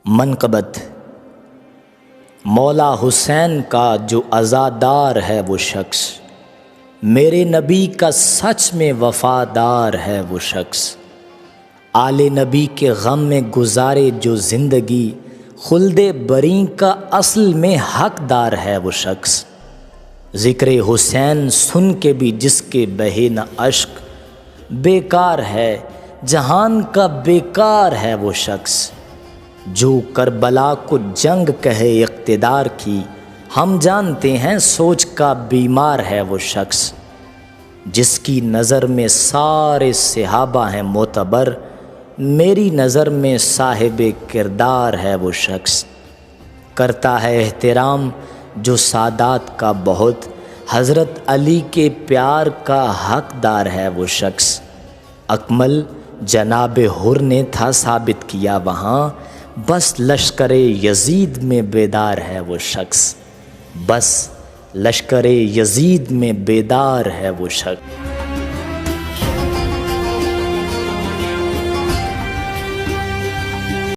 منقبت مولا حسین کا جو عزادار ہے وہ شخص، میرے نبی کا سچ میں وفادار ہے وہ شخص، آل نبی کے غم میں گزارے جو زندگی، خلد بریں کا اصل میں حقدار ہے وہ شخص، ذکر حسین سن کے بھی جس کے بہے نہ اشک، بیکار ہے جہان کا بیکار ہے وہ شخص، جو کربلا کو جنگ کہے اقتدار کی، ہم جانتے ہیں سوچ کا بیمار ہے وہ شخص، جس کی نظر میں سارے صحابہ ہیں معتبر، میری نظر میں صاحب کردار ہے وہ شخص، کرتا ہے احترام جو سادات کا بہت، حضرت علی کے پیار کا حقدار ہے وہ شخص، اکمل جناب حر نے تھا ثابت کیا وہاں، بس لشکر یزید میں بیدار ہے وہ شخص، بس لشکر یزید میں بیدار ہے وہ شخص۔